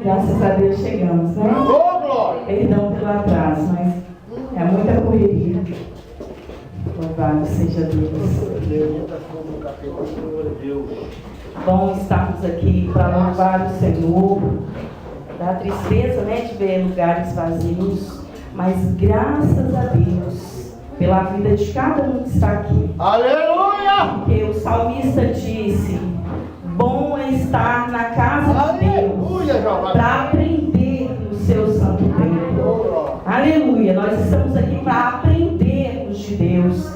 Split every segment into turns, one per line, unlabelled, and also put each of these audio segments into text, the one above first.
Graças a Deus chegamos, né?
Ô, glória!
Perdão pelo atraso, mas é muita correria. Louvado seja Deus. Bom estarmos aqui para louvar o Senhor. Dá tristeza, né, de ver lugares vazios, mas graças a Deus pela vida de cada um que está aqui.
Aleluia!
Porque o salmista disse: bom é estar na casa de Deus para aprender no seu santo templo. Aleluia! Nós estamos aqui para aprendermos de Deus,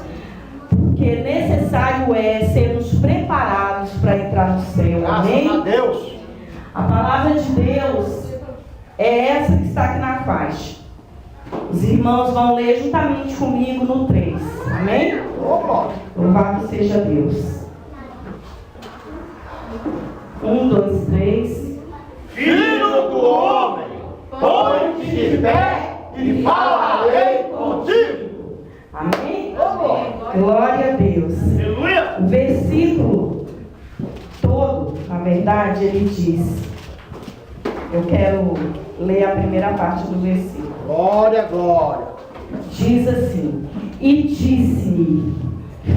porque necessário é sermos preparados para entrar no céu. Amém?
Graças a Deus!
A palavra de Deus é essa que está aqui na faixa. Os irmãos vão ler juntamente comigo no 3. Amém? Louvado seja Deus. 1, 2, 3.
Filho do homem, põe-te de pé e falarei contigo.
Amém? Glória a Deus.
Aleluia!
O versículo todo, na verdade, ele diz. Eu quero ler a primeira parte do versículo.
Glória, glória.
Diz assim: e disse-me,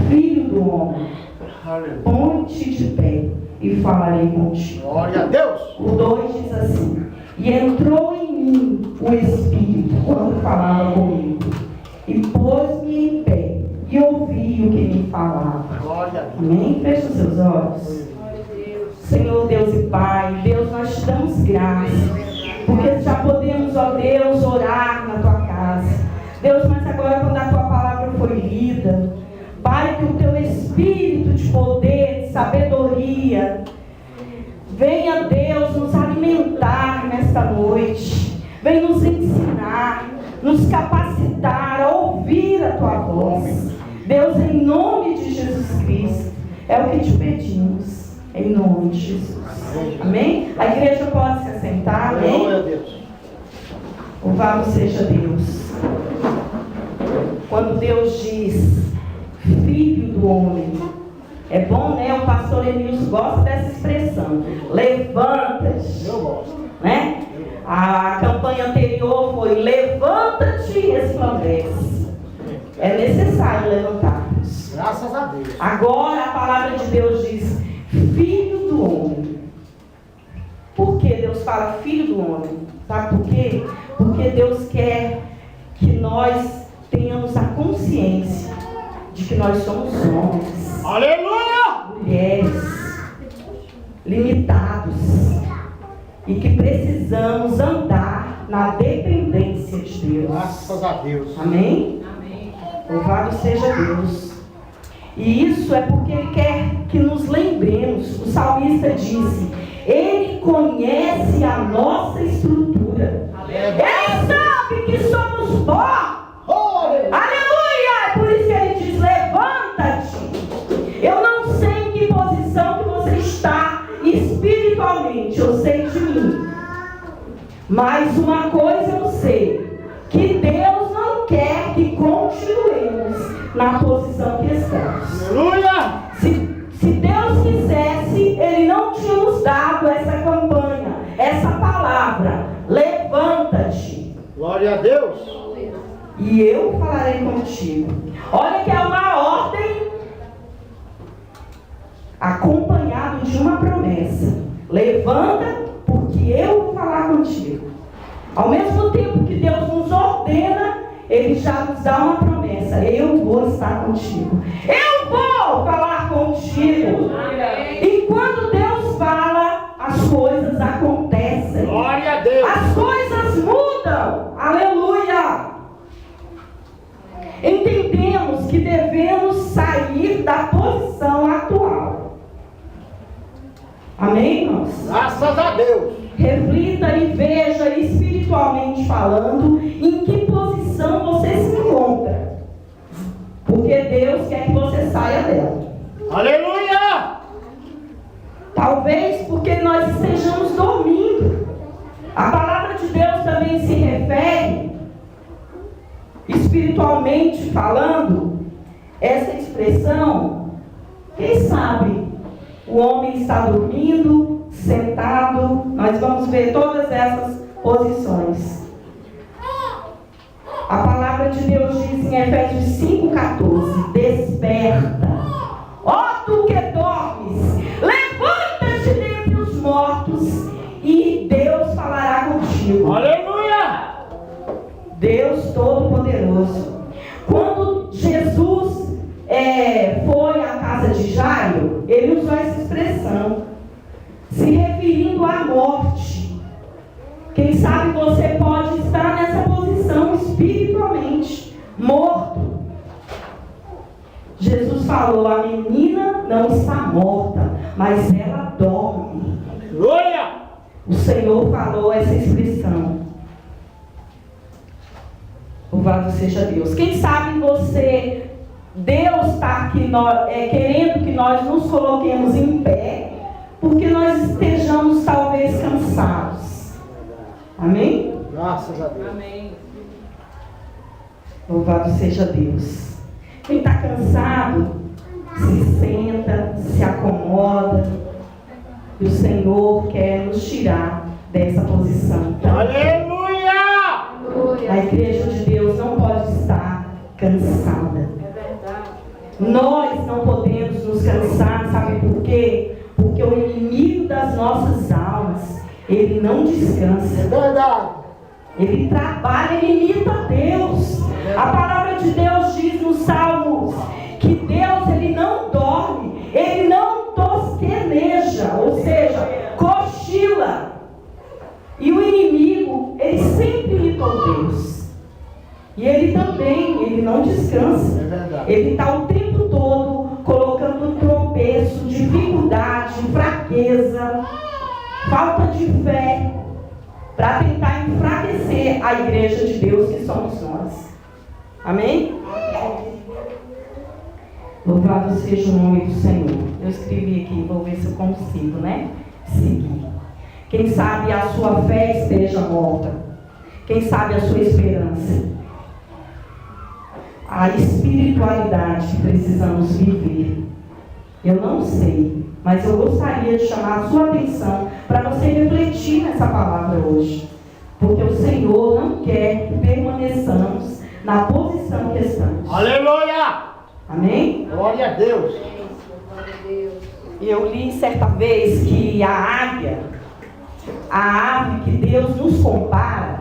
filho do homem, põe-te de pé e falarei contigo.
Glória a Deus.
O 2 diz assim: e entrou em mim o Espírito quando falava comigo, e pôs-me em pé e ouvi o que me falava.
Glória a Deus.
Amém? Feche os seus olhos. Senhor Deus e Pai, Deus, nós te damos graças, porque já podemos, ó Deus, orar na tua casa. Deus, mas agora quando a tua palavra foi lida, Pai, que o teu Espírito de poder, de sabedoria, venha, Deus, nos alimentar nesta noite. Vem nos ensinar, nos capacitar a ouvir a tua voz. Deus, em nome de Jesus Cristo, é o que te pedimos. Em nome de Jesus. Amém? A igreja pode se assentar. Amém?
Glória a Deus.
Louvado seja Deus. Quando Deus diz filho do homem, é bom, né? O pastor Emílio gosta dessa expressão. Levanta-te.
Eu gosto.
Né? A campanha anterior foi levanta-te e resplandece. É necessário levantarmos.
Graças a Deus.
Agora a palavra de Deus diz filho do homem. Por que Deus fala filho do homem? Sabe por quê? Porque Deus quer que nós tenhamos a consciência de que nós somos homens,
Aleluia!
mulheres, limitados, e que precisamos andar na dependência de Deus.
Graças a Deus.
Amém? Louvado seja Deus. E isso é porque Ele quer que nos lembremos. O salmista disse: Ele conhece a nossa estrutura. Ele sabe que somos pó. Aleluia! É por isso que Ele diz: levanta-te. Eu não sei em que posição que você está espiritualmente. Eu sei de mim. Mas uma coisa eu sei: que Deus não quer que continuemos na posição que estamos.
Aleluia!
Se Deus quisesse, Ele não tinha nos dado essa campanha, essa palavra. Levanta-te.
Glória a Deus.
E eu falarei contigo. Olha que é uma ordem acompanhado de uma promessa. Levanta, porque eu vou falar contigo. Ao mesmo tempo que Deus nos ordena, Ele já nos dá uma promessa: eu vou estar contigo. Eu vou falar contigo. E quando Deus fala, as coisas acontecem.
Glória a Deus.
As coisas mudam. Aleluia. Entendemos que devemos sair da posição atual. Amém, irmãos?
Graças a Deus.
Reflita e veja, espiritualmente falando, em que posição você se encontra. Porque Deus quer que você saia dela.
Aleluia!
Talvez porque nós estejamos dormindo. A palavra de Deus também se refere, espiritualmente falando, essa expressão. Quem sabe o homem está dormindo, sentado. Nós vamos ver todas essas posições. A palavra de Deus diz em Efésios 5,14: desperta, ó tu que dormes, levanta-te dentre os mortos e Deus falará contigo.
Aleluia!
Deus Todo-Poderoso. Quando Jesus foi à casa de Jairo, ele usou essa expressão, se referindo à morte. Quem sabe você pode estar nessa posição espiritualmente, morto. Jesus falou: a menina não está morta, mas ela dorme.
Aleluia!
O Senhor falou essa expressão. Louvado seja Deus. Quem sabe você, Deus está aqui querendo que nós nos coloquemos em pé, porque nós estejamos talvez cansados. Amém?
Graças a Deus.
Amém.
Louvado seja Deus. Quem está cansado, se senta, se acomoda. E o Senhor quer nos tirar dessa posição.
Aleluia!
A igreja de Deus não pode estar cansada.
É verdade.
Nós não podemos nos cansar, sabe por quê? Porque o inimigo das nossas almas, ele não descansa.
É verdade.
Ele trabalha, ele imita Deus. A palavra de Deus diz nos Salmos que Deus, ele não dorme, ele não tosqueneja, ou seja, cochila. E o inimigo, ele sempre imitou Deus. E ele também, ele não descansa.
É verdade.
Ele está o tempo todo colocando tropeço, dificuldade, fraqueza, falta de fé, para tentar enfraquecer a igreja de Deus que somos nós. Amém? Louvado seja o nome do Senhor. Eu escrevi aqui, vou ver se eu consigo, seguir. Quem sabe a sua fé esteja morta. Quem sabe a sua esperança. A espiritualidade que precisamos viver. Eu não sei, mas eu gostaria de chamar a sua atenção para você refletir nessa palavra hoje. Porque o Senhor não quer que permaneçamos na posição que estamos.
Aleluia!
Amém?
Glória a Deus.
Eu li certa vez que a águia, a ave que Deus nos compara,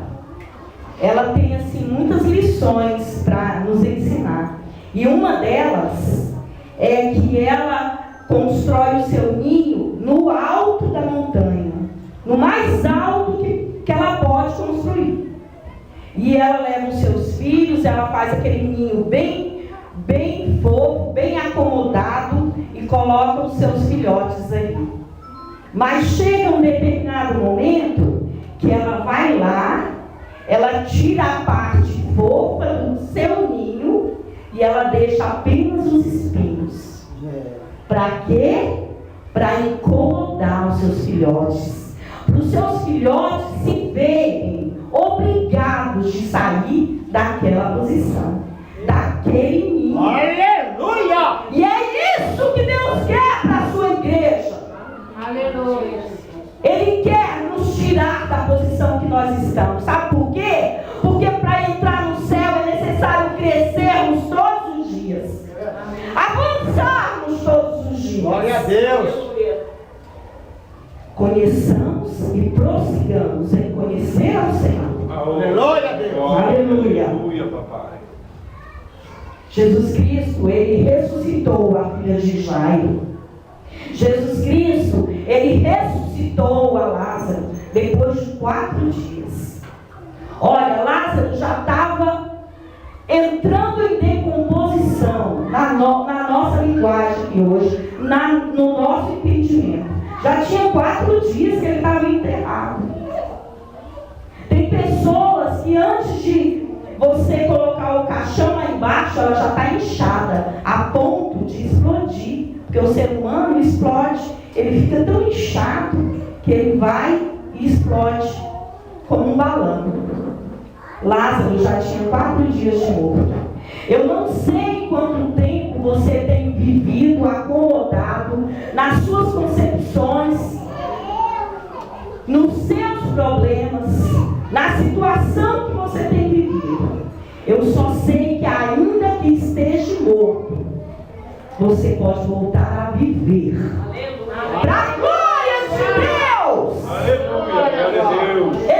ela tem assim muitas lições para nos ensinar. E uma delas é que ela constrói o seu ninho no alto da montanha, no mais alto que ela pode construir. E ela leva os seus filhos, ela faz aquele ninho bem fofo, bem acomodado e coloca os seus filhotes ali. Mas chega um determinado momento que ela vai lá, ela tira a parte fofa do seu ninho e ela deixa apenas os espinhos. Para quê? Para incomodar os seus filhotes. Para os seus filhotes se verem obrigados de sair daquela posição, daquele ninho.
Aleluia!
E é isso que Deus quer para a sua igreja.
Aleluia.
Ele quer nos tirar da posição que nós estamos. Sabe por quê? Porque para entrar no céu é necessário crescermos todos os dias. Avançarmos todos os dias.
Glória a Deus.
Conheçamos e prossigamos em conhecer ao Senhor.
Aleluia a Deus.
Aleluia.
Aleluia, papai.
Jesus Cristo, ele ressuscitou a filha de Jairo. Jesus Cristo, ele ressuscitou a Lázaro depois de 4 dias. Olha, Lázaro já estava entrando em decomposição na nossa linguagem aqui hoje, no nosso entendimento. Já tinha 4 dias que ele estava enterrado. Tem pessoas que antes de você colocar o caixão lá embaixo, ela já está inchada, a ponto de explodir. Porque o ser humano explode, ele fica tão inchado que ele vai e explode como um balão. Lázaro já tinha 4 dias de morto. Eu não sei quanto tempo você tem vivido acomodado nas suas concepções, nos seus na situação que você tem vivido. Eu só sei que ainda que esteja morto, você pode voltar a viver. Para a glória de Deus!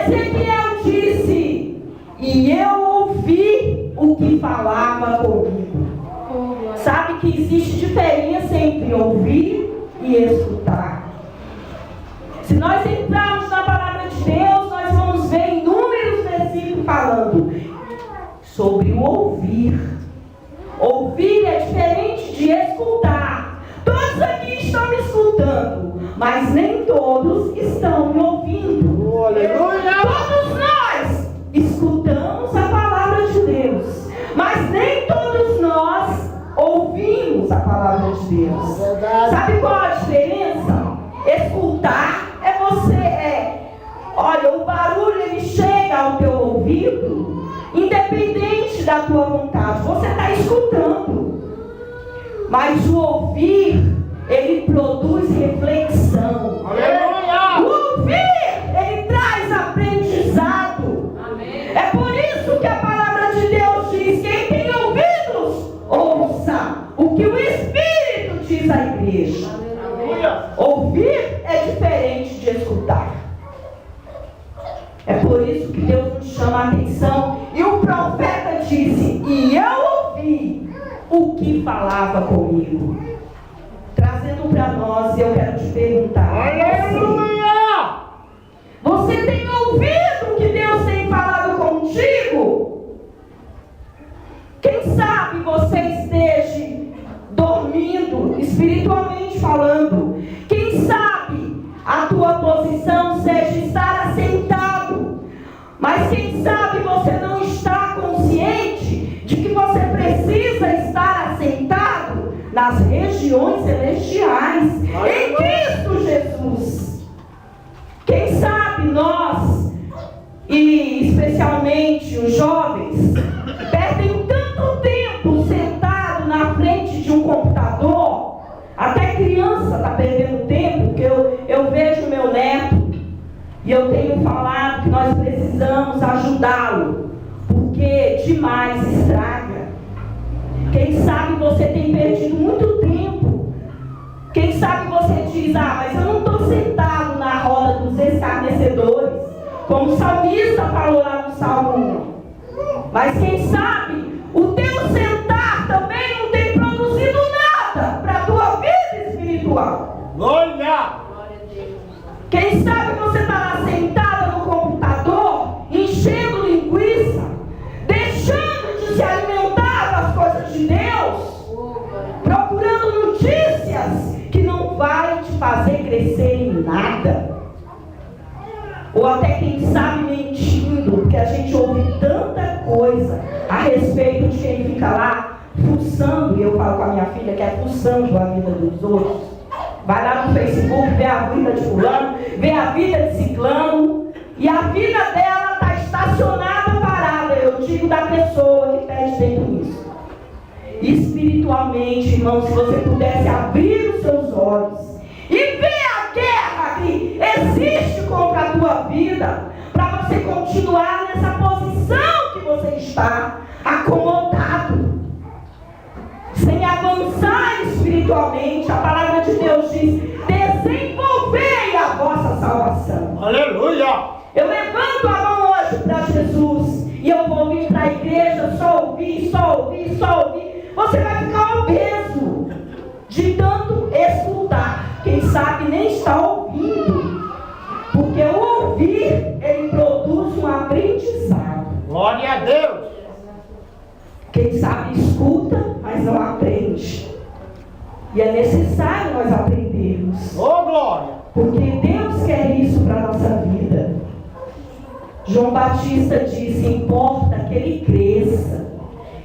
Ezequiel disse: e eu ouvi o que falava comigo. Sabe que existe diferença entre ouvir e escutar. Se nós entrarmos na palavra de Deus, nós vamos ver inúmeros versículos falando sobre o ouvir. Ouvir é diferente de escutar. Todos aqui estão me escutando, mas nem todos estão me ouvindo.
Aleluia!
Todos nós escutamos a palavra de Deus, mas nem todos nós ouvimos a palavra de Deus. Sabe qual a diferença? Escutar é olha, o barulho ele chega ao teu ouvido, independente da tua vontade, você está escutando. Mas o ouvir, ele produz reflexão.
Aleluia!
O ouvir, ele traz aprendizado.
Amém.
É por isso que a palavra de Deus diz: quem tem ouvidos, ouça o que o Espírito diz à igreja.
Aleluia!
Ouvir é diferente de escutar. É por isso que Deus nos chama a atenção. E o profeta disse: e eu ouvi o que falava comigo. Trazendo para nós, eu quero te perguntar:
Aleluia!
você tem ouvido o que Deus tem falado contigo? Quem sabe você esteja dormindo, espiritualmente falando. Quem sabe a tua posição seja estar assentado. Mas quem sabe você não está consciente de que você precisa estar assentado nas regiões celestiais, em Cristo Jesus. Quem sabe nós, e especialmente os jovens, perdem tanto tempo sentado na frente de um computador. Até criança está perdendo tempo, porque eu vejo meu neto e eu tenho falado que nós precisamos ajudá-lo, porque demais estraga. Quem sabe você tem perdido muito tempo. Quem sabe você diz: mas eu não estou sentado na roda dos escarnecedores, como o salmista falou lá no Salmo 1. Mas quem sabe o teu sentar também não tem produzido nada para a tua vida espiritual.
Glória!
Quem sabe você está lá sentada no computador, enchendo linguiça, deixando de se alimentar das coisas de Deus, procurando notícias que não vai te fazer crescer em nada. Ou até quem sabe mentindo, porque a gente ouve tanta coisa a respeito de quem fica lá fuçando, e eu falo com a minha filha que é fuçando a vida dos outros. Vai lá no Facebook, vê a vida de fulano, vê a vida de ciclano, e a vida dela está estacionada, parada. Eu digo da pessoa que perde tempo nisso. Espiritualmente, irmão, se você pudesse abrir os seus olhos e ver a guerra que existe contra a tua vida, para você continuar nessa posição que você está, acomodado, sem avançar espiritualmente. A palavra de Deus diz: desenvolvei a vossa salvação.
Aleluia!
Eu levanto a mão hoje para Jesus e eu vou vir para a igreja só ouvir, só ouvir, só ouvir. Você vai ficar obeso de tanto escutar. Quem sabe nem está ouvindo, porque o ouvir, ele produz um aprendizado.
Glória a Deus!
Quem sabe escuta, mas não aprende. E é necessário nós aprendermos,
Ô glória!
porque Deus quer isso para a nossa vida. João Batista disse: importa que ele cresça.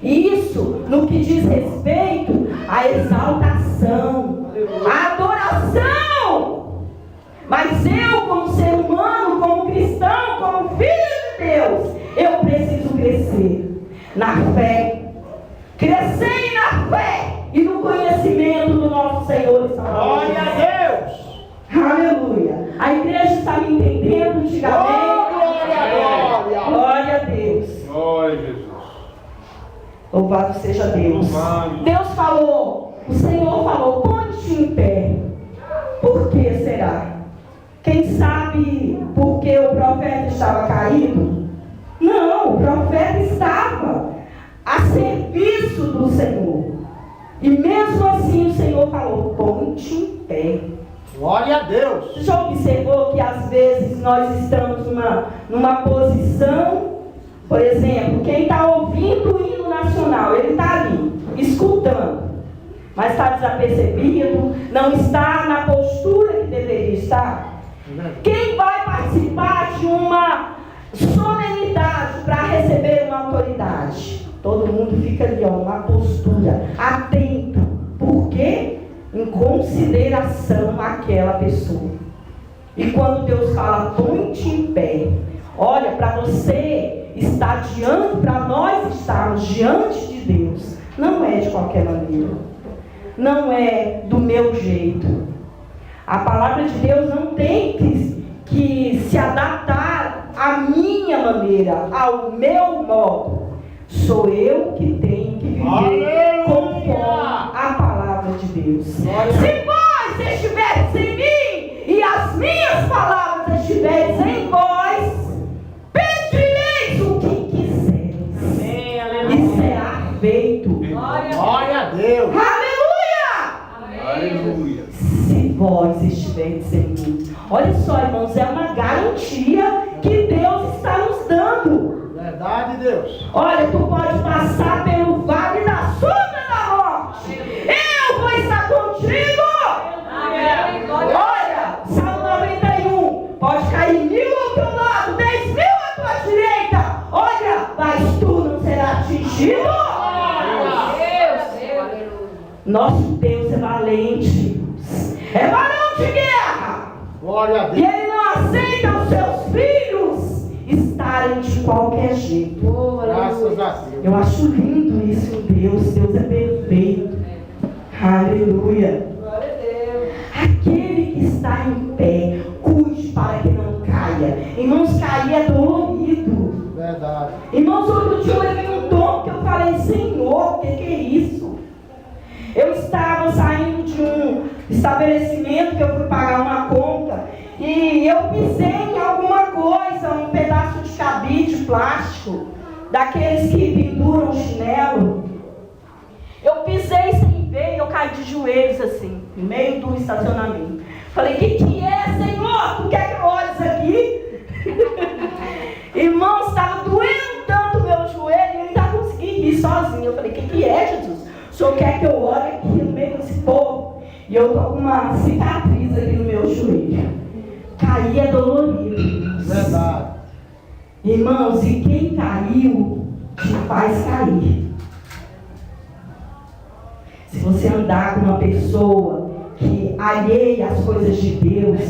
Isso no que diz respeito à exaltação, à adoração. Mas eu, como ser humano, como cristão, como filho de Deus, eu preciso crescer na fé. Crescer na fé e no conhecimento do nosso Senhor e Salvador.
Glória a Deus!
Aleluia! A igreja está me entendendo, diga amém.
Glória a Deus!
Louvado seja Deus. Deus falou, o Senhor falou, põe-te em pé. Por que será? Quem sabe porque o profeta estava caído? Não, o profeta estava a serviço do Senhor. E mesmo assim o Senhor falou, põe-te em pé.
Glória a Deus.
Você já observou que às vezes nós estamos numa posição, por exemplo, quem está ouvindo o hino nacional, ele está ali, escutando, mas está desapercebido, não está na postura que deveria estar. Quem vai participar de uma solenidade para receber uma autoridade? Todo mundo fica ali, ó, uma postura, atento. Por quê? Em consideração àquela pessoa. E quando Deus fala, põe-te em pé, olha, para você estar diante, para nós estarmos diante de Deus, não é de qualquer maneira, não é do meu jeito. A palavra de Deus não tem que se adaptar à minha maneira, ao meu modo. Sou eu que tenho que viver conforme a palavra de Deus. Se vós estiveres em mim e as minhas palavras estiveres em vós, pedireis o que quiseres e será feito.
Glória a Deus.
Aleluia! Se vós estiveres em mim. Olha só, irmãos, é uma garantia que Deus está nos dando.
Verdade, Deus.
Olha, tu pode passar pelo vale da sombra da morte. Eu vou estar contigo. Olha, Salmo 91. Pode cair 1000 ao teu lado, 10.000 à tua direita. Olha, mas tu não serás atingido. Nosso Deus é valente. É varão de guerra.
Glória a
E
Deus.
Ele não aceita os seus filhos estarem de qualquer jeito.
Graças a Deus.
Eu acho lindo isso em Deus. Deus é perfeito. Aleluia. Aquele que está em pé, cuide para que não caia. Irmãos, cair é dolorido.
Verdade.
Irmãos, outro dia eu levei um tom que eu falei, Senhor, o que é isso? Eu estava saindo de um estabelecimento que eu fui pagar uma conta e eu pisei em alguma coisa, um pedaço de cabide plástico, daqueles que penduram o chinelo. Eu pisei sem ver e eu caí de joelhos assim, no meio do estacionamento. Falei, o que é, Senhor? Tu quer que eu olhe isso aqui? Irmão, estava doendo tanto o meu joelho e eu ainda consegui rir sozinho. Eu falei, o que é, Jesus? O Senhor quer que eu olhe aqui no meio desse povo? E eu estou com uma cicatriz aqui no meu joelho. Cair é dolorido.
Verdade.
Irmãos, e quem caiu te faz cair. Se você andar com uma pessoa que alheia as coisas de Deus,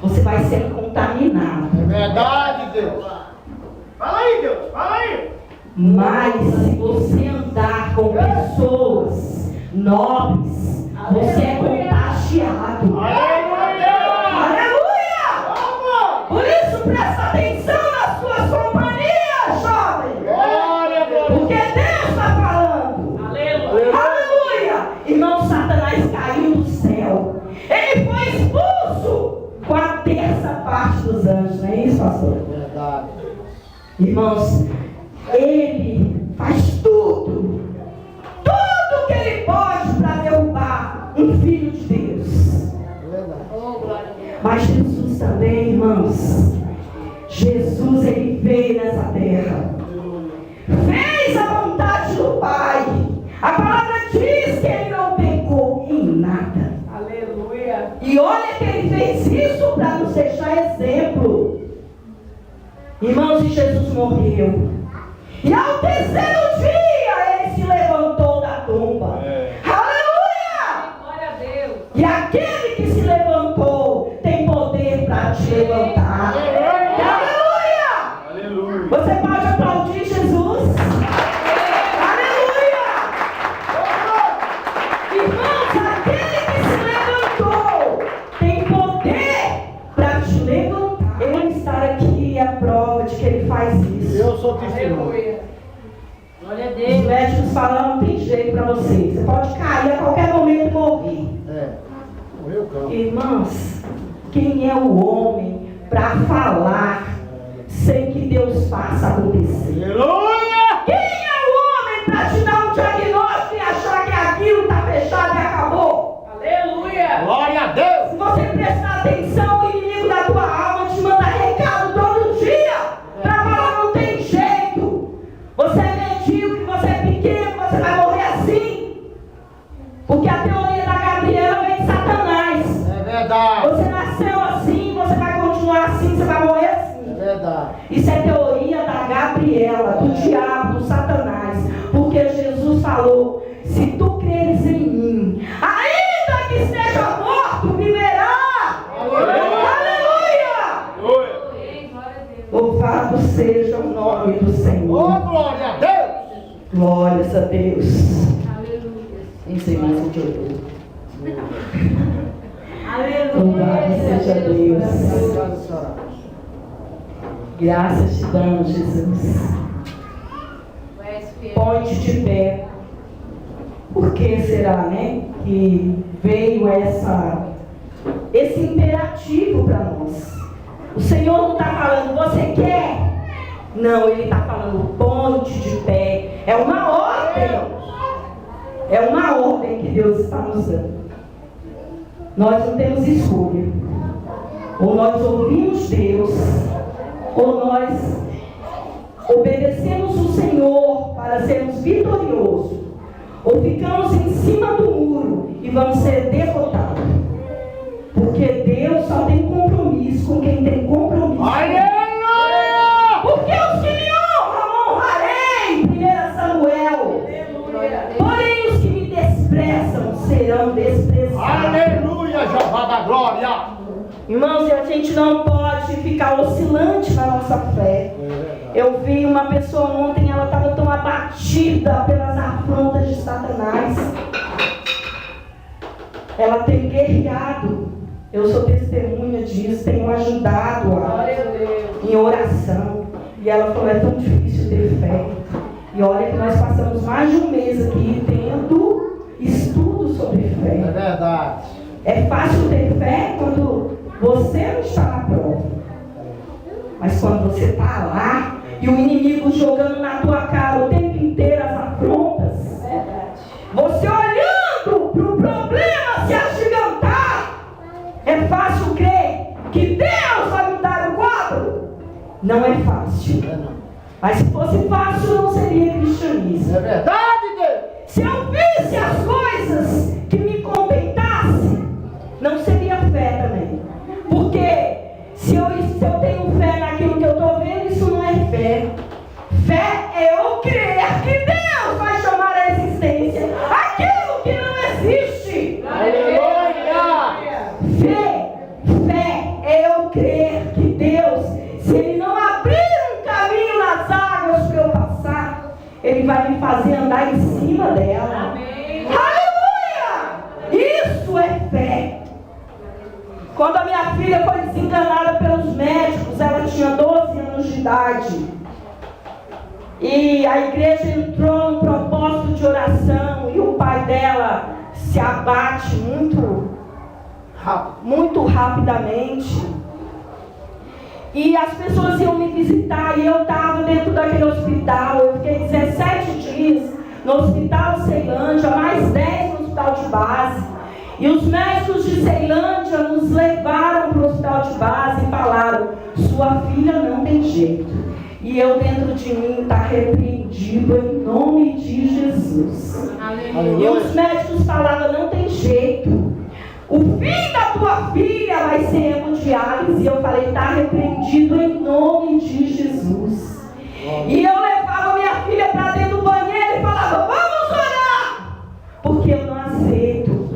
você vai ser contaminado.
É verdade, Deus. Fala aí, Deus. Fala aí.
Mas se você andar com pessoas nobres, você é contagiado.
Aleluia.
Aleluia! Por isso presta atenção nas suas companhias, jovem.
Glória a Deus.
Porque Deus está falando. Aleluia! Irmão, Satanás caiu do céu. Ele foi expulso com a terça parte dos anjos, não é isso, pastor?
Verdade.
Irmãos, ele faz tudo que ele pode para derrubar um filho de Deus.
Verdade.
Mas Jesus também, irmãos, Jesus, ele veio nessa terra, fez a vontade do Pai. A palavra diz que ele não pecou em nada.
Aleluia.
E olha que ele fez isso para nos deixar exemplo. Irmãos, e Jesus morreu. E ao terceiro dia ele se levantou da tumba. Aleluia!
Glória a Deus.
E aquele que se levantou tem poder para te levantar. Aleluia!
Aleluia.
Você pode aplaudir Jesus? Aleluia! Irmãos, aquele que se levantou tem poder para te levantar. Ele estar aqui é a prova de que ele faz isso.
Eu sou testemunho.
Aleluia. Glória a Deus.
Os médicos falam, não tem jeito para você. Você pode cair a qualquer momento e morrer.
Morreu o cão.
Irmãos, quem é o homem para falar sem que Deus faça acontecer?
Aleluia!
Quem é o homem para te dar um diagnóstico e achar que aquilo está fechado e acabou?
Aleluia.
Glória a Deus!
Se você prestar atenção, o inimigo da tua alma te manda recado todo dia para falar, não tem jeito. Você é medíocre, você é pequeno, você vai morrer assim. Porque a teoria da Gabriela vem de Satanás.
É verdade.
Você nasceu assim, você vai continuar assim, você vai morrer assim.
É verdade.
Isso é teoria da Gabriela, do diabo, do Satanás. Porque Jesus falou, se tu creres em mim, ainda que esteja morto, viverá. Aleluia! Louvado seja o nome do
Oh,
Senhor.
glória a Deus!
Glórias a Deus.
Aleluia.
Isso é mais um de ouro. Louvado seja Deus. Graças te damos, Jesus. Ponte de pé. Por que será, né? Que veio esse imperativo para nós. O Senhor não está falando, você quer? Não, Ele está falando, ponte de pé. É uma ordem. É uma ordem que Deus está nos dando. Nós não temos escolha. Ou nós ouvimos Deus, ou nós obedecemos o Senhor para sermos vitoriosos, ou ficamos em cima do muro e vamos ser derrotados. Porque Deus só tem compromisso com quem tem compromisso.
Aleluia!
Porque os que me honram, honrarei. 1 Samuel. Porém os que me desprezam serão desprezados.
Aleluia, Jeová da glória!
Irmãos, a gente não pode ficar oscilante na nossa fé. Eu vi uma pessoa ontem, ela estava tão abatida pelas afrontas de Satanás. Ela tem guerreado. Eu sou testemunha disso, tenho ajudado-a em oração. E ela falou, é tão difícil ter fé. E olha que nós passamos mais de um mês aqui tendo estudo sobre fé.
É verdade.
É fácil ter fé quando você não está na prova. Mas quando você está lá e o inimigo jogando na tua cara o tempo inteiro as afrontas, você olhando para o problema se agigantar, é fácil crer que Deus vai mudar o quadro? Não é fácil. Mas se fosse fácil, não seria cristianismo.
É verdade, Deus!
Se eu visse as coisas que me contentassem, não seria fé também. Porque se eu tenho fé naquilo que eu estou vendo, isso não é fé. Fé é eu crer que Deus vai chamar a existência aquilo que não existe.
Aleluia!
Fé é eu crer que Deus, se Ele não abrir um caminho nas águas para eu passar, Ele vai me fazer andar em cima dela.
Amém.
Aleluia! Isso é fé. Quando a minha filha foi desenganada pelos médicos, ela tinha 12 anos de idade. E a igreja entrou num propósito de oração e o pai dela se abate muito rapidamente. E as pessoas iam me visitar e eu estava dentro daquele hospital. Eu fiquei 17 dias no hospital Ceilândia, mais 10 no hospital de base. E os médicos de Ceilândia nos levaram para o hospital de base e falaram, sua filha não tem jeito. E eu dentro de mim está repreendido em nome de Jesus.
Aleluia.
E os médicos falaram, não tem jeito. O fim da tua filha vai ser hemodiálise. E eu falei, está repreendido em nome de Jesus. E eu levava minha filha para dentro do banheiro e falava, vamos orar. Porque eu não aceito.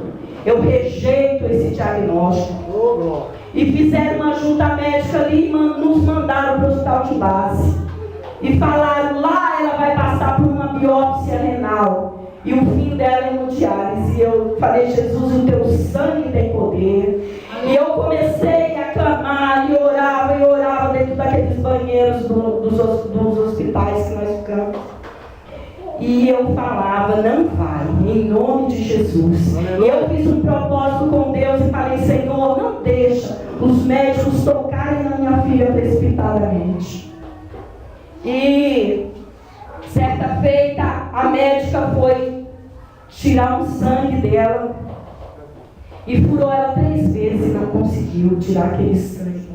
Eu rejeito esse diagnóstico. E fizeram uma junta médica ali e nos mandaram para o hospital de base. E falaram, lá ela vai passar por uma biópsia renal. E o fim dela é hemodiálise. E eu falei, Jesus, o teu sangue tem poder. E eu comecei a clamar e orava dentro daqueles banheiros dos hospitais que nós ficamos. E eu falava, não vai, em nome de Jesus. E eu fiz um propósito com Deus e falei, Senhor, não deixa os médicos tocarem na minha filha precipitadamente. E certa feita, a médica foi tirar um sangue dela e furou ela 3 vezes e não conseguiu tirar aquele sangue.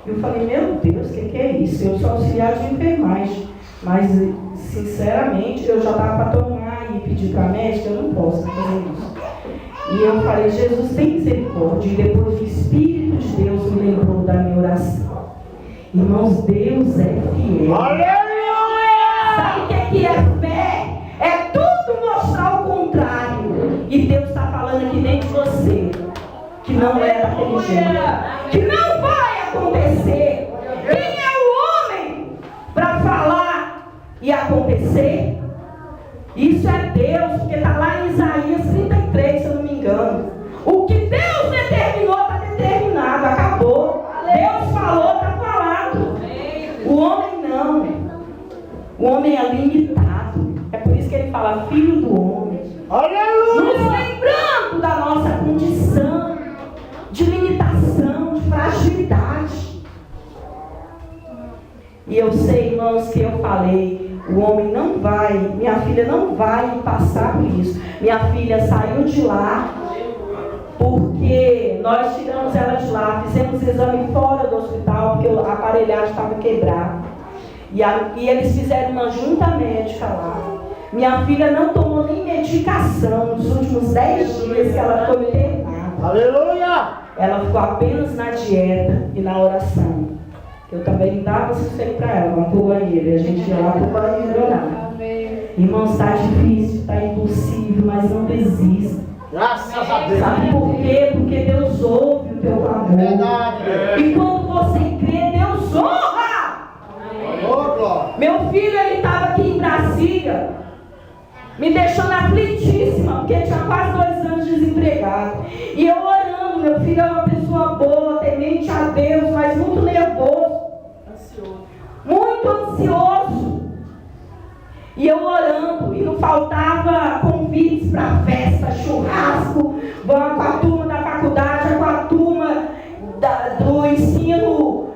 Eu falei, meu Deus, o que é isso? Eu sou auxiliar de enfermagem, mas sinceramente eu já estava para tomar e pedir para a médica, eu não posso fazer isso. E eu falei, Jesus, tem misericórdia. E depois o Espírito de Deus me lembrou da minha oração. Irmãos, Deus é fiel. Sabe o que é fé? É tudo mostrar o contrário. E Deus está falando aqui dentro de você que não é daquele jeito, que não vai acontecer. Quem é o homem para falar e acontecer? Isso é Deus, porque está lá em Isaías 33, se eu não me engano. O que Deus determinou está determinado, acabou. Deus falou, está falado. O homem não. O homem é limitado. É por isso que ele fala filho do homem. Nos lembrando da nossa condição de limitação, de fragilidade. E eu sei, irmãos, que eu falei, o homem não vai, minha filha não vai passar por isso. Minha filha saiu de lá, porque nós tiramos ela de lá, fizemos exame fora do hospital, porque a aparelhagem estava quebrada. E eles fizeram uma junta médica lá. Minha filha não tomou nem medicação nos últimos 10 dias que ela foi internada.
Aleluia!
Ela ficou apenas na dieta e na oração. Eu também dava sossego para ela, vamos pro banheiro. E a gente ia lá pro banheiro orar. Irmãos, está difícil, está impossível, mas não desista.
Graças a Deus.
Sabe por quê? Porque Deus ouve o teu clamor.
Verdade.
E quando você crê, Deus honra.
Oh, glória.
Meu filho, ele estava aqui em Brasília, me deixando aflitíssima, porque tinha quase 2 anos desempregado. E eu orando, meu filho é uma pessoa boa, temente a Deus, mas muito nervoso. Muito ansioso. E eu orando, e não faltava convites para festa, churrasco, vamos com a turma da faculdade, com a turma do ensino,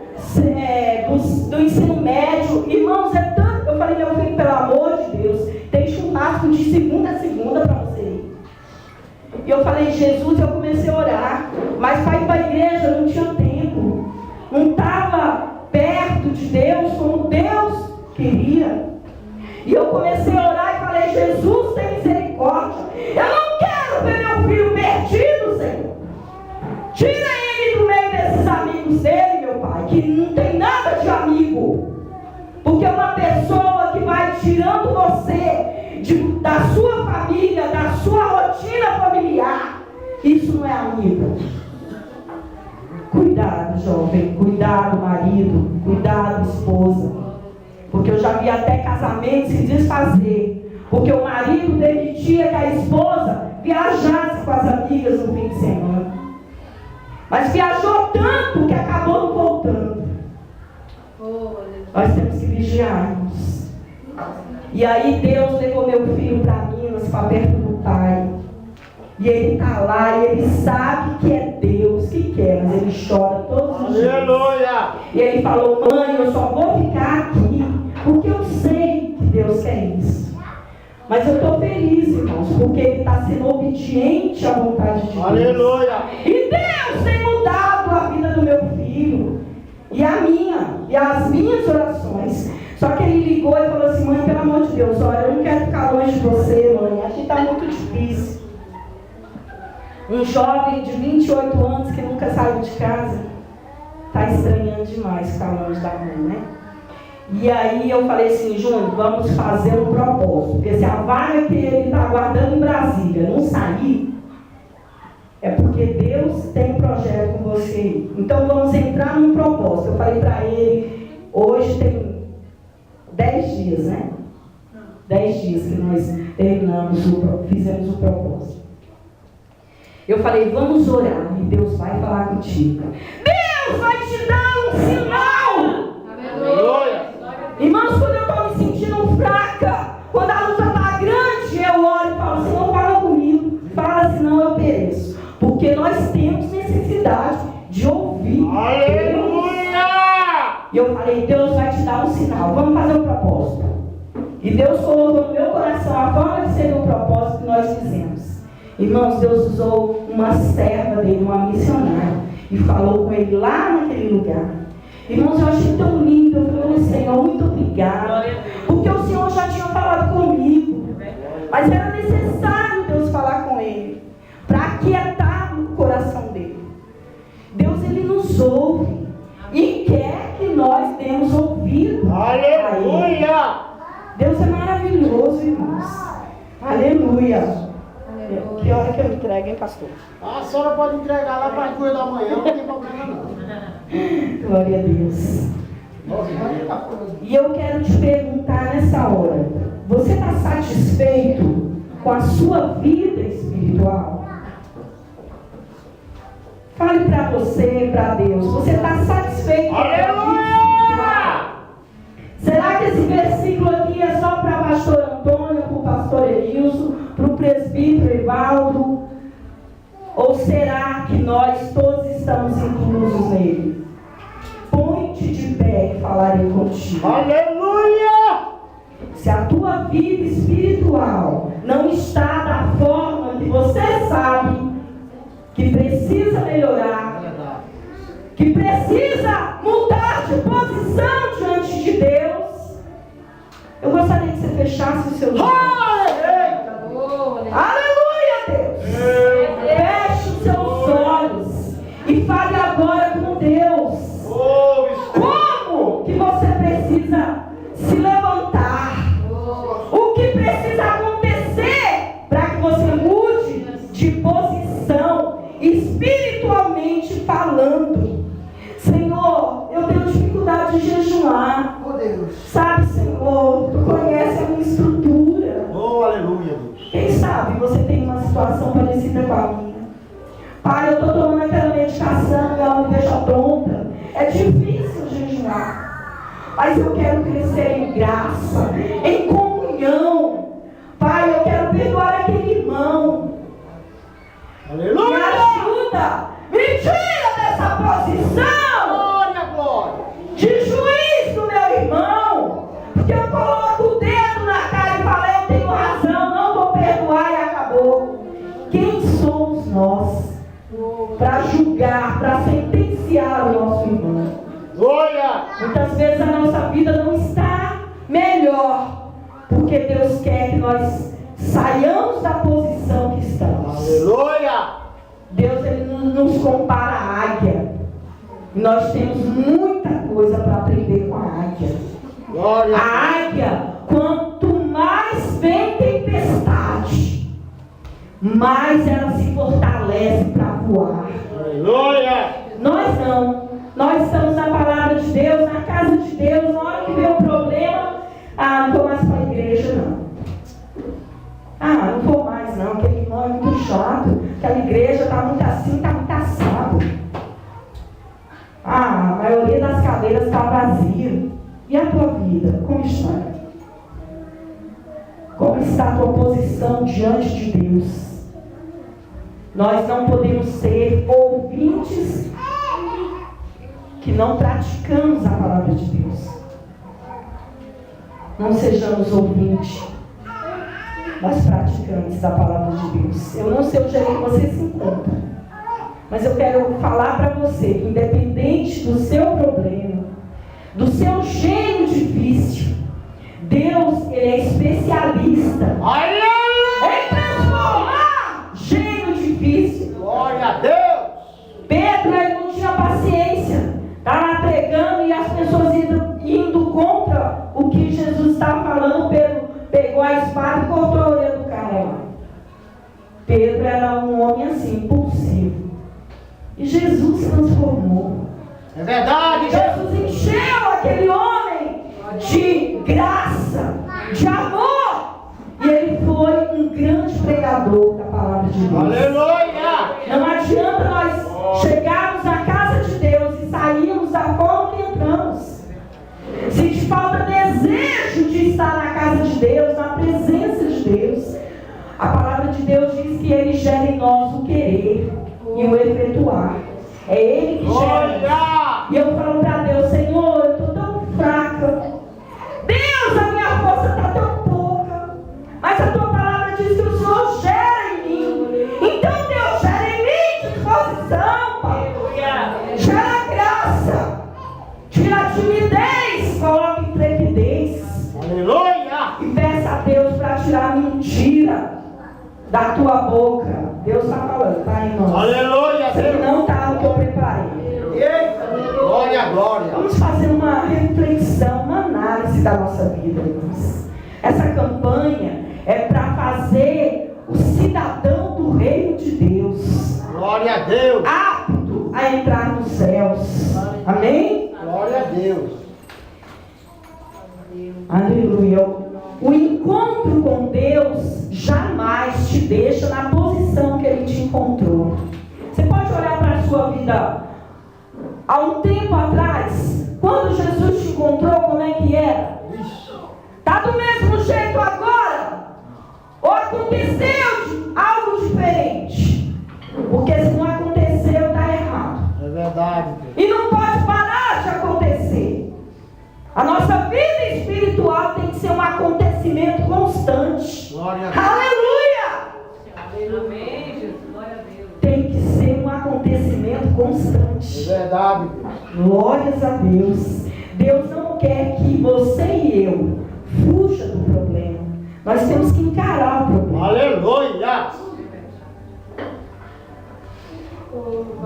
do ensino médio. Irmãos, é tanto. Eu falei, meu filho, pelo amor de Deus, tem churrasco de segunda a segunda para você ir. E eu falei, Jesus, eu comecei a orar, mas para ir para a igreja não tinha tempo, não estava perto de Deus como Deus queria. E eu comecei a orar e falei, Jesus, tem misericórdia. Eu não quero ver meu filho perdido, Senhor. Tira ele do meio desses amigos dele, meu Pai, que não tem nada de amigo. Porque uma pessoa que vai tirando você da sua família, da sua rotina familiar, isso não é amigo. Cuidado, jovem, cuidado, marido, cuidado, esposa. Porque eu já vi até casamentos se desfazer, porque o marido permitia que a esposa viajasse com as amigas no fim de semana. Mas viajou tanto que acabou não voltando. Nós temos que vigiar, irmãos. E aí Deus levou meu filho para Minas, para perto do pai. E ele está lá e ele sabe que é Deus que quer, mas ele chora todos os dias.
Aleluia!
E ele falou, mãe, eu só vou ficar aqui porque eu sei que Deus quer isso. Mas eu estou feliz, irmãos, porque ele está sendo obediente à vontade de Deus.
Aleluia!
E Deus tem mudado a vida do meu filho, e a minha, e as minhas orações. Só que ele ligou e falou assim, mãe, pelo amor de Deus, olha, eu não quero ficar longe de você, mãe, aqui está muito difícil. Um jovem de 28 anos que nunca saiu de casa, está estranhando demais ficar longe da mãe, né? E aí eu falei assim, Júnior, vamos fazer um propósito, porque se a vaga que ele está aguardando em Brasília não sair, é porque Deus tem um projeto com você. Então vamos entrar num propósito. Eu falei para ele, hoje tem 10 dias, né? 10 dias que nós terminamos, fizemos o propósito. Eu falei, vamos orar e Deus vai falar contigo. Deus vai te dar um sinal.
Aleluia!
Irmãos, quando eu estou me sentindo fraca, quando a luta Porque nós temos necessidade de ouvir.
Aleluia!
E eu falei, Deus vai te dar um sinal. Vamos fazer um propósito. E Deus colocou no meu coração a forma de ser o propósito que nós fizemos. Irmãos, Deus usou uma serva dele, uma missionária, e falou com ele lá naquele lugar. Irmãos, eu achei tão lindo. Eu falei, Senhor, muito obrigado. Porque o Senhor já tinha falado comigo. Mas era necessário Deus falar com ele, para aquietar o coração dele. Deus, ele nos ouve e quer que nós demos ouvido.
Aleluia!
Deus é maravilhoso, irmãos. Aleluia. Que hora que eu entrego, hein, pastor?
A senhora pode entregar lá para as 2 da manhã, não tem problema não.
Glória a Deus. E eu quero te perguntar nessa hora: você está satisfeito com a sua vida espiritual? Fale para você, para Deus. Você está satisfeito com a sua vida espiritual? Será que esse versículo aqui é só para o pastor Antônio, para o pastor Edilson, para o presbítero Evaldo? Ou será que nós todos estamos inclusos nele? Põe-te de pé e falarei contigo.
Aleluia!
Se a tua vida espiritual não está da forma que você sabe que precisa melhorar, que precisa mudar de posição diante de Deus, eu gostaria que você fechasse os seus olhos. Aleluia, Deus! Feche os seus olhos e fale agora com Deus. Como que você precisa se levantar? O que precisa acontecer para que você mude de posição espiritualmente falando? Senhor, eu tenho dificuldade de jejuar. Sabe, Senhor, tu conhece a minha estrutura.
Aleluia, Deus.
Quem sabe você tem uma situação parecida com a minha. Pai, eu estou tomando aquela medicação e ela me deixa tonta. É difícil jejuar. Mas eu quero crescer em graça, em comunhão. Pai, eu quero perdoar aquele irmão.
Aleluia!
Me ajuda. Me tira dessa posição.
Glória, glória.
De juiz do meu irmão. Porque eu coloco o dedo na cara e falo, eu tenho razão, não vou perdoar e acabou. Quem somos nós para julgar, para sentenciar o nosso irmão?
Glória!
Muitas vezes a nossa vida não está melhor, porque Deus quer que nós saiamos da posição que estamos.
Aleluia!
Deus, ele nos compara à águia. E nós temos muita coisa para aprender com a águia.
Glória!
A águia, quanto mais vem tempestade, mais ela se fortalece para voar.
Aleluia!
Nós não. Nós estamos na palavra de Deus, na casa de Deus. Na hora que vem o problema, não vou mais para a igreja, não. Não vou mais, não. Aquele irmão é muito chato. Aquela igreja está muito assim, está muito assado. A maioria das cadeiras está vazia. E a tua vida, como está? Como está a tua posição diante de Deus? Nós não podemos ser ouvintes que não praticamos a palavra de Deus. Não sejamos ouvintes, mas praticantes da palavra de Deus. Eu não sei onde é que você se encontra, mas eu quero falar para você que, independente do seu problema, do seu gênio de vício, Deus, ele é especialista em transformar gênio de vício.
Glória a Deus!
Pedro, ele não tinha paciência, estava pregando e as pessoas indo contra o que Jesus estava falando. Pedro pegou a espada e cortou a orelha do cara. Pedro era um homem assim, impulsivo. E Jesus transformou.
É verdade,
Jesus encheu aquele homem de graça, de amor. E ele foi É Ele que gera.
Olha!
E eu falo para Deus, Senhor, eu estou tão fraca. Deus, a minha força está tão pouca. Mas a tua palavra diz que o Senhor gera em mim. Então, Deus, gera em mim disposição, Pai. Gera graça. Tira a timidez, coloca intrepidez.
Aleluia!
E peça a Deus para tirar a mentira da tua boca. Deus está falando, tá, irmãos?
Aleluia!
Se não está o que eu preparei.
Eita! Glória, glória!
Vamos fazer uma reflexão, uma análise da nossa vida, irmãos. Essa campanha é para fazer o cidadão do reino de Deus
Glória a Deus!
apto a entrar nos céus. Amém?
Glória a Deus!
Aleluia. O encontro com Deus jamais te deixa na posição que Ele te encontrou. Você pode olhar para a sua vida há um tempo atrás, quando Jesus te encontrou, como é que era? Está do mesmo jeito agora? Ou aconteceu algo diferente? Porque se não aconteceu, está errado.
É verdade.
E não pode parar de acontecer. A nossa vida espiritual tem que ser um acontecimento constante.
Glória a Deus.
Aleluia!
Amém, Jesus. Glória a Deus.
Tem que ser um acontecimento constante.
É verdade.
Glórias a Deus. Deus não quer que você e eu fuja do problema. Nós temos que encarar o problema.
Aleluia!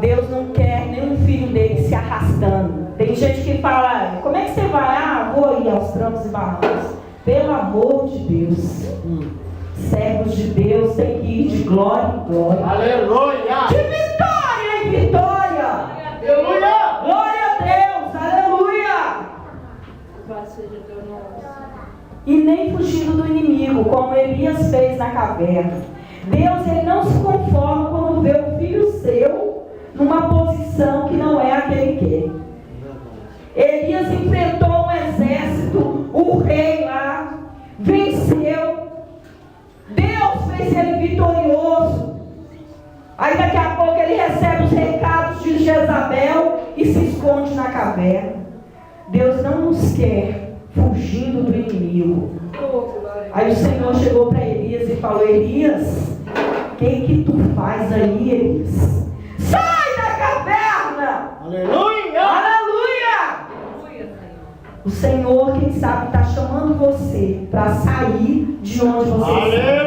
Deus não quer nenhum filho dele se arrastando. Tem gente que fala, como é que você vai? Ah, vou ir aos trancos e barrancos. Pelo amor de Deus. Servos de Deus têm que ir de glória em glória.
Aleluia!
De vitória em vitória.
Aleluia!
Glória a Deus. Aleluia.
Louvado seja teu nome.
E nem fugindo do inimigo, como Elias fez na caverna. Deus, Ele não se conforma quando vê o filho seu numa posição que não é a que Ele quer. Elias enfrentou um exército, o rei lá, venceu. Deus fez ele vitorioso. Aí daqui a pouco ele recebe os recados de Jezabel e se esconde na caverna. Deus não nos quer fugindo do inimigo. Aí o Senhor chegou para Elias e falou, Elias, o que tu faz aí, Elias? Sai da caverna!
Aleluia!
Aleluia! O Senhor, quem sabe, está chamando você para sair de onde você está.